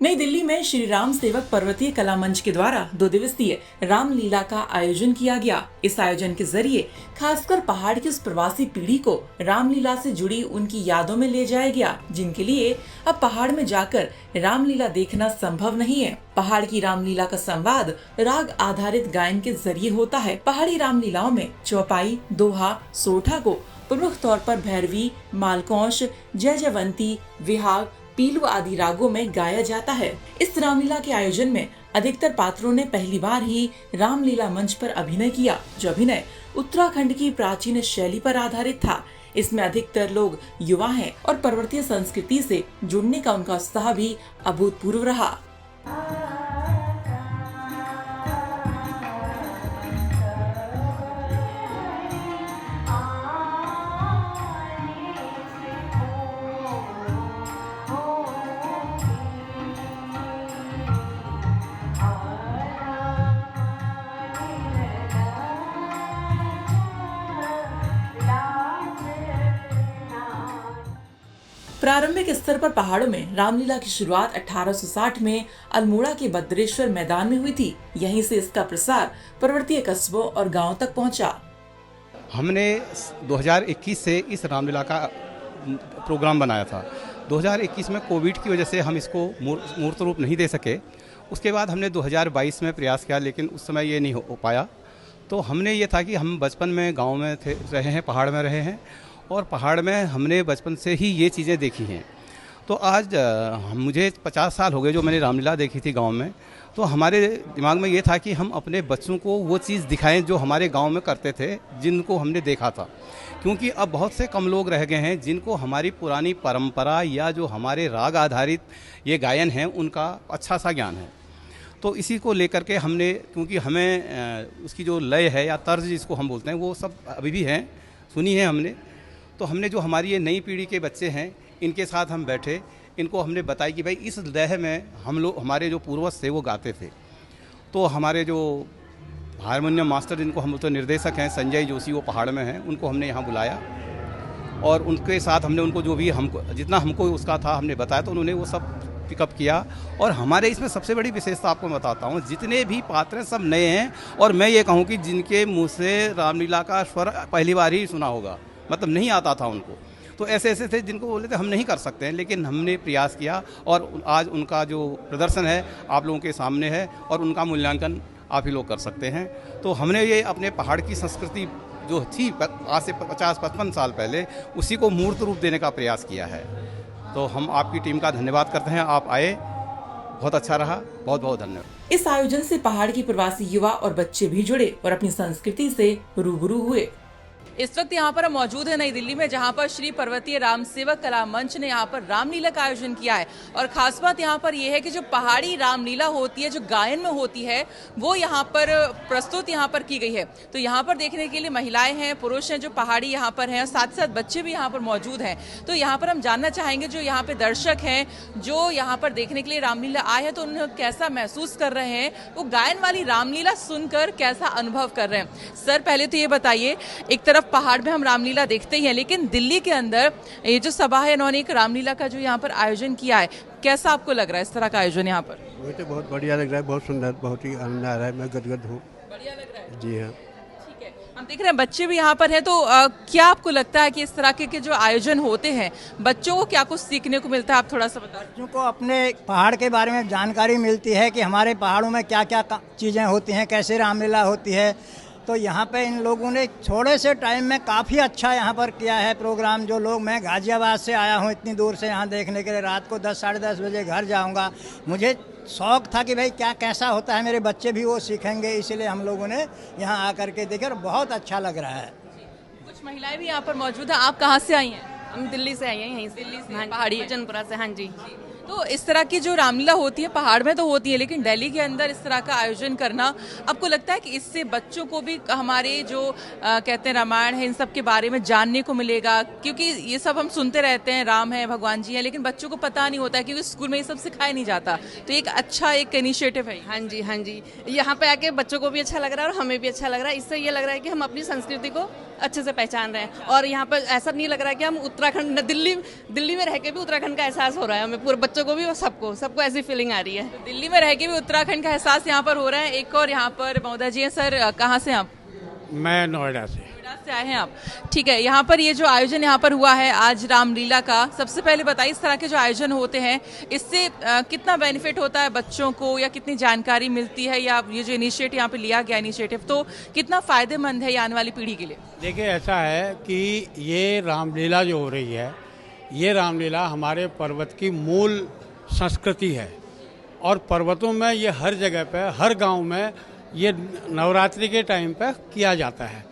नई दिल्ली में श्री राम सेवक पर्वतीय कला मंच के द्वारा 2 दिवसीय रामलीला का आयोजन किया गया। इस आयोजन के जरिए खासकर पहाड़ की उस प्रवासी पीढ़ी को रामलीला से जुड़ी उनकी यादों में ले जाया गया, जिनके लिए अब पहाड़ में जाकर रामलीला देखना संभव नहीं है। पहाड़ की रामलीला का संवाद राग आधारित गायन के जरिए होता है। पहाड़ी रामलीलाओं में चौपाई, दोहा, सोठा को प्रमुख तौर पर भैरवी, मालकौश, जय जयवंती, विहाग, पीलू आदि रागों में गाया जाता है। इस रामलीला के आयोजन में अधिकतर पात्रों ने पहली बार ही रामलीला मंच पर अभिनय किया, जो अभिनय उत्तराखंड की प्राचीन शैली पर आधारित था। इसमें अधिकतर लोग युवा हैं और पर्वतीय संस्कृति से जुड़ने का उनका उत्साह भी अभूतपूर्व रहा। प्रारंभिक स्तर पर पहाड़ों में रामलीला की शुरुआत 1860 में अल्मोड़ा के भद्रेश्वर मैदान में हुई थी। यहीं से इसका प्रसार पर्वतीय कस्बों और गांवों तक पहुंचा। हमने 2021 से इस रामलीला का प्रोग्राम बनाया था। 2021 में कोविड की वजह से हम इसको मूर्त रूप नहीं दे सके। उसके बाद हमने 2022 में प्रयास किया, लेकिन उस समय ये नहीं हो पाया। तो हमने ये था कि हम बचपन में गाँव में रहे हैं, पहाड़ में रहे हैं और पहाड़ में हमने बचपन से ही ये चीज़ें देखी हैं। तो आज मुझे 50 साल हो गए जो मैंने रामलीला देखी थी गांव में। तो हमारे दिमाग में ये था कि हम अपने बच्चों को वो चीज़ दिखाएं जो हमारे गांव में करते थे, जिनको हमने देखा था। क्योंकि अब बहुत से कम लोग रह गए हैं जिनको हमारी पुरानी परंपरा या जो हमारे राग आधारित ये गायन हैं उनका अच्छा सा ज्ञान है। तो इसी को लेकर के हमने, क्योंकि हमें उसकी जो लय है या तर्ज जिसको हम बोलते हैं वो सब अभी भी हैं, सुनी है हमने। तो हमने जो हमारी ये नई पीढ़ी के बच्चे हैं इनके साथ हम बैठे, इनको हमने बताया कि भाई इस लय में हम लोग, हमारे जो पूर्वज थे वो गाते थे। तो हमारे जो हारमोनियम मास्टर, जिनको हम तो निर्देशक हैं, संजय जोशी, वो पहाड़ में हैं, उनको हमने यहाँ बुलाया और उनके साथ हमने उनको जो भी हमको जितना हमको उसका था हमने बताया, तो उन्होंने वो सब पिकअप किया। और हमारे इसमें सबसे बड़ी विशेषता आपको मैं बताता हूँ, जितने भी पात्र हैं सब नए हैं और मैं ये कहूँ कि जिनके मुँह से रामलीला का स्वर पहली बार ही सुना होगा, मतलब नहीं आता था उनको। तो ऐसे ऐसे थे जिनको बोले थे हम नहीं कर सकते हैं, लेकिन हमने प्रयास किया और आज उनका जो प्रदर्शन है आप लोगों के सामने है और उनका मूल्यांकन आप ही लोग कर सकते हैं। तो हमने ये अपने पहाड़ की संस्कृति जो थी आज से 50-55 साल पहले, उसी को मूर्त रूप देने का प्रयास किया है। तो हम आपकी टीम का धन्यवाद करते हैं, आप आए, बहुत अच्छा रहा, बहुत बहुत धन्यवाद। इस आयोजन से पहाड़ की प्रवासी युवा और बच्चे भी जुड़े और अपनी संस्कृति से रूबरू हुए। इस वक्त यहाँ पर हम मौजूद है नई दिल्ली में, जहाँ पर श्री पर्वतीय राम सेवक कला मंच ने यहाँ पर रामलीला का आयोजन किया है। और खास बात यहाँ पर यह है कि जो पहाड़ी रामलीला होती है, जो गायन में होती है, वो यहाँ पर प्रस्तुत यहाँ पर की गई है। तो यहाँ पर देखने के लिए महिलाएं हैं, पुरुष हैं जो पहाड़ी यहाँ पर हैं और साथ साथ बच्चे भी यहाँ पर मौजूद हैं। तो यहाँ पर हम जानना चाहेंगे जो यहाँ पे दर्शक हैं, जो यहाँ पर देखने के लिए रामलीला आए हैं, तो उन्हें कैसा महसूस कर रहे हैं, वो गायन वाली रामलीला सुनकर कैसा अनुभव कर रहे हैं। सर, पहले तो ये बताइए, एक तरफ पहाड़ में हम रामलीला देखते ही हैं, लेकिन दिल्ली के अंदर ये जो सभा है, इन्होंने एक रामलीला का जो यहाँ पर आयोजन किया है, कैसा आपको लग रहा है इस तरह का आयोजन यहाँ पर? मुझे तो बहुत बढ़िया लग रहा है, बहुत सुंदर, बहुत ही आनंद आ रहा है, मैं गदगद हूँ। बढ़िया लग रहा है? जी हाँ। ठीक है, हम देख रहे हैं बच्चे भी यहाँ पर हैं। तो क्या आपको लगता है कि इस तरह के जो आयोजन होते हैं, बच्चों को क्या कुछ सीखने को मिलता है, आप थोड़ा सा बताएं। बच्चों को अपने पहाड़ के बारे में जानकारी मिलती है कि हमारे पहाड़ों में क्या क्या चीज़ें होती हैं, कैसे रामलीला होती है। तो यहाँ पे इन लोगों ने थोड़े से टाइम में काफ़ी अच्छा यहाँ पर किया है प्रोग्राम। जो लोग, मैं गाज़ियाबाद से आया हूँ इतनी दूर से यहाँ देखने के लिए, रात को 10-10:30 बजे घर जाऊँगा। मुझे शौक़ था कि भाई क्या कैसा होता है, मेरे बच्चे भी वो सीखेंगे, इसलिए हम लोगों ने यहाँ आकर के देखे और बहुत अच्छा लग रहा है। कुछ महिलाएं भी यहाँ पर मौजूद हैं। आप कहाँ से आई हैं? हम दिल्ली से आई हैं, यहीं से, दिल्ली से, हाँ, पहाड़ी जनपुरा से। हाँ जी। तो इस तरह की जो रामलीला होती है पहाड़ में तो होती है, लेकिन दिल्ली के अंदर इस तरह का आयोजन करना, आपको लगता है कि इससे बच्चों को भी हमारे जो कहते हैं रामायण है, इन सब के बारे में जानने को मिलेगा? क्योंकि ये सब हम सुनते रहते हैं, राम है, भगवान जी है, लेकिन बच्चों को पता नहीं होता है क्योंकि स्कूल में ये सब सिखाया नहीं जाता। तो एक अच्छा एक इनिशिएटिव है। हाँ जी, हाँ जी। यहाँ पे आके बच्चों को भी अच्छा लग रहा है और हमें भी अच्छा लग रहा है। इससे ये लग रहा है कि हम अपनी संस्कृति को अच्छे से पहचान रहे हैं। और यहाँ पर ऐसा नहीं लग रहा है कि हम उत्तराखंड दिल्ली में रह के भी उत्तराखंड का एहसास हो रहा है हमें, पूरे बच्चों को भी और सबको ऐसी फीलिंग आ रही है। दिल्ली में रह के भी उत्तराखंड का एहसास यहाँ पर हो रहा है। एक और यहाँ पर महोदय जी हैं। सर, कहाँ से हैं आप? मैं नोएडा से। नोएडा से आए हैं आप? ठीक है। यहाँ पर ये जो आयोजन यहाँ पर हुआ है आज रामलीला का, सबसे पहले बताइए इस तरह के जो आयोजन होते हैं इससे कितना बेनिफिट होता है बच्चों को, या कितनी जानकारी मिलती है, या ये जो इनिशिएटिव यहाँ पे लिया गया इनिशिएटिव तो कितना फायदेमंद है ये आने वाली पीढ़ी के लिए? देखिए, ऐसा है कि ये रामलीला जो हो रही है, ये रामलीला हमारे पर्वत की मूल संस्कृति है। और पर्वतों में ये हर जगह पे, हर गांव में ये नवरात्रि के टाइम पे किया जाता है।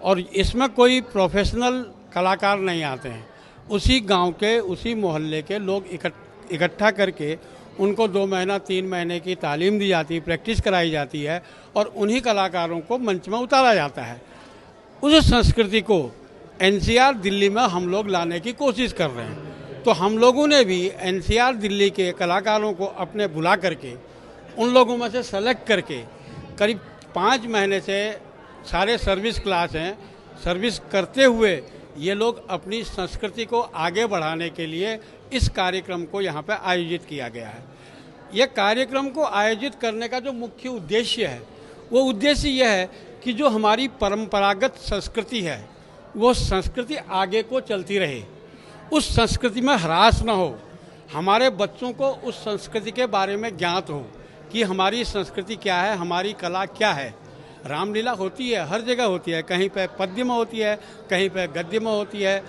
और इसमें कोई प्रोफेशनल कलाकार नहीं आते हैं, उसी गांव के, उसी मोहल्ले के लोग इकट्ठा करके उनको 2 महीना 3 महीने की तालीम दी जाती है, प्रैक्टिस कराई जाती है, और उन्हीं कलाकारों को मंच में उतारा जाता है। उस संस्कृति को एनसीआर दिल्ली में हम लोग लाने की कोशिश कर रहे हैं। तो हम लोगों ने भी एनसीआर दिल्ली के कलाकारों को अपने बुला करके उन लोगों में से सेलेक्ट करके करीब 5 महीने से सारे सर्विस क्लास हैं, सर्विस करते हुए ये लोग अपनी संस्कृति को आगे बढ़ाने के लिए इस कार्यक्रम को यहाँ पे आयोजित किया गया है। ये कार्यक्रम को आयोजित करने का जो मुख्य उद्देश्य है, वो उद्देश्य यह है कि जो हमारी परंपरागत संस्कृति है वो संस्कृति आगे को चलती रहे, उस संस्कृति में ह्रास न हो, हमारे बच्चों को उस संस्कृति के बारे में ज्ञात हो कि हमारी संस्कृति क्या है, हमारी कला क्या है। रामलीला होती है, हर जगह होती है, कहीं पे पद्य में होती है, कहीं पे गद्य में होती है।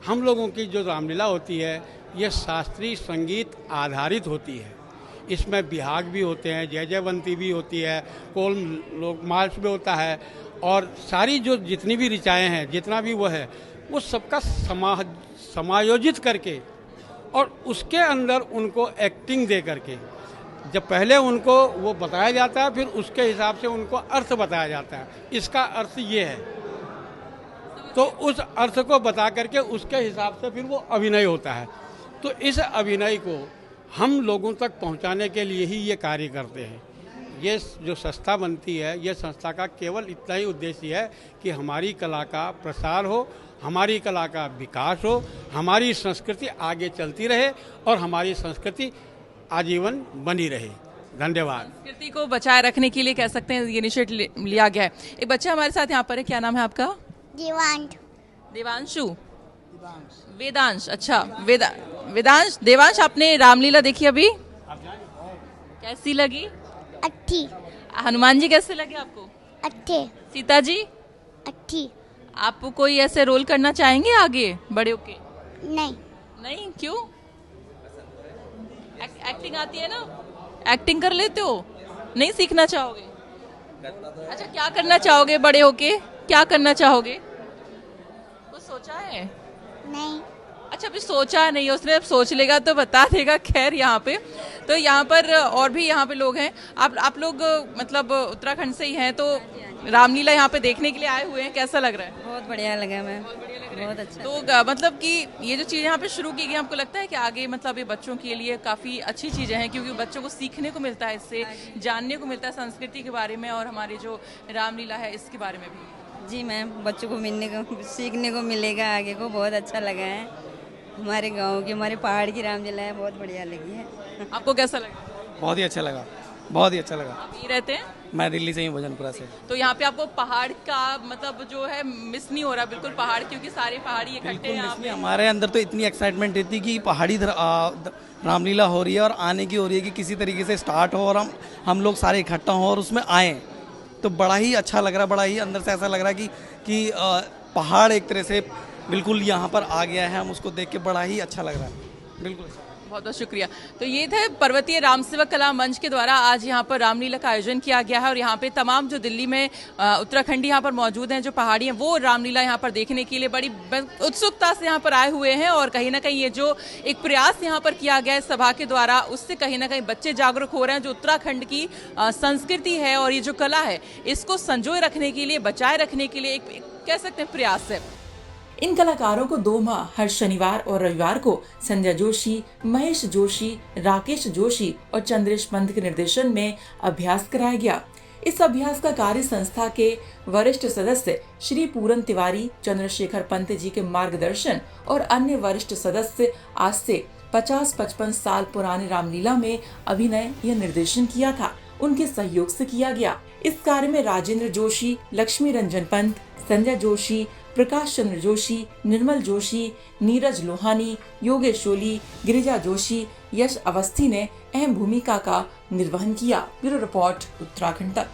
हम लोगों की जो रामलीला होती है ये शास्त्रीय संगीत आधारित होती है। इसमें बिहाग भी होते हैं, जय जयवंती भी होती है, कोल लोक मार्च भी होता है, और सारी जो जितनी भी ऋचाएँ हैं, जितना भी वो है, वो सबका समायोजित करके और उसके अंदर उनको एक्टिंग दे करके, जब पहले उनको वो बताया जाता है, फिर उसके हिसाब से उनको अर्थ बताया जाता है। इसका अर्थ ये है, तो उस अर्थ को बता करके उसके हिसाब से फिर वो अभिनय होता है। तो इस अभिनय को हम लोगों तक पहुंचाने के लिए ही ये कार्य करते हैं। ये जो संस्था बनती है, ये संस्था का केवल इतना ही उद्देश्य है कि हमारी कला का प्रसार हो, हमारी कला का विकास हो, हमारी संस्कृति आगे चलती रहे और हमारी संस्कृति आजीवन बनी रहे। धन्यवाद। संस्कृति को बचाए रखने के लिए कह सकते हैं ये इनिशिएटिव लिया गया है। एक बच्चा हमारे साथ यहाँ पर है, क्या नाम है आपका? देवांशु। वेदांश। अच्छा, वेदांश। देवांश, आपने रामलीला देखी अभी? कैसी लगी? अच्छी। हनुमान जी कैसे लगे आपको? अच्छे। सीता जी? अच्छी। आप कोई ऐसे रोल करना चाहेंगे आगे बड़े होके? नहीं। क्यों? एक्टिंग आती है ना? एक्टिंग कर लेते हो? नहीं सीखना चाहोगे? अच्छा, क्या करना चाहोगे बड़े होके? क्या करना चाहोगे? कुछ सोचा है? नहीं। अच्छा, अभी सोचा नहीं, उसने अब सोच लेगा तो बता देगा। खैर, यहाँ पे तो यहाँ पर और भी यहाँ पे लोग हैं। आप लोग मतलब उत्तराखंड से ही हैं, तो रामलीला यहाँ पे देखने के लिए आए हुए हैं, कैसा लग रहा है? बहुत बढ़िया लगा मैम, बहुत अच्छा। तो मतलब कि ये जो चीज़ यहाँ पे शुरू की गई, आपको लगता है कि आगे मतलब ये बच्चों के लिए काफ़ी अच्छी चीज़ें हैं, क्योंकि बच्चों को सीखने को मिलता है, इससे जानने को मिलता है संस्कृति के बारे में और हमारी जो रामलीला है इसके बारे में भी। जी मैम, बच्चों को सीखने को मिलेगा आगे को, बहुत अच्छा लगा है। हमारे गांव की, हमारे पहाड़ की रामलीला है, बहुत बढ़िया लगी है। आपको कैसा लगा? बहुत ही अच्छा लगा, बहुत ही अच्छा लगा। आप यहीं रहते हैं? मैं दिल्ली से ही हूँ, भोजनपुरा से। तो यहाँ पे आपको पहाड़ का मतलब जो है मिस नहीं हो रहा? बिल्कुल पहाड़, क्योंकि सारे पहाड़ी इकट्ठे हैं यहाँ पे। हमारे अंदर तो इतनी एक्साइटमेंट रहती कि पहाड़ी रामलीला हो रही है और आने की हो रही है कि किसी तरीके से स्टार्ट हो और हम लोग सारे इकट्ठा हों और उसमें आएँ, तो बड़ा ही अच्छा लग रहा है। बड़ा ही अंदर से ऐसा लग रहा है कि पहाड़ एक तरह से बिल्कुल यहाँ पर आ गया है। हम उसको देख के बड़ा ही अच्छा लग रहा है। बिल्कुल, बहुत बहुत शुक्रिया। तो ये थे पर्वतीय राम सेवक कला मंच के द्वारा आज यहाँ पर रामलीला का आयोजन किया गया है, और यहाँ पे तमाम जो दिल्ली में उत्तराखंडी यहाँ पर मौजूद हैं, जो पहाड़ी हैं, वो रामलीला यहाँ पर देखने के लिए बड़ी उत्सुकता से यहाँ पर आए हुए हैं। और कहीं ना कहीं ये जो एक प्रयास यहाँ पर किया गया है सभा के द्वारा, उससे कहीं ना कहीं बच्चे जागरूक हो रहे हैं। जो उत्तराखंड की संस्कृति है और ये जो कला है, इसको संजोए रखने के लिए, बचाए रखने के लिए एक कह सकते हैं प्रयास है। इन कलाकारों को 2 माह हर शनिवार और रविवार को संध्या जोशी, महेश जोशी, राकेश जोशी और चंद्रेश पंत के निर्देशन में अभ्यास कराया गया। इस अभ्यास का कार्य संस्था के वरिष्ठ सदस्य श्री पूरन तिवारी, चंद्रशेखर पंत जी के मार्गदर्शन और अन्य वरिष्ठ सदस्य आज से 50-55 साल पुराने रामलीला में अभिनय या निर्देशन किया था, उनके सहयोग से किया गया। इस कार्य में राजेंद्र जोशी, लक्ष्मी रंजन पंत, संजय जोशी, प्रकाश चंद्र जोशी, निर्मल जोशी, नीरज लोहानी, योगेश ओली, गिरिजा जोशी, यश अवस्थी ने अहम भूमिका का निर्वहन किया। ब्यूरो रिपोर्ट, उत्तराखंड तक।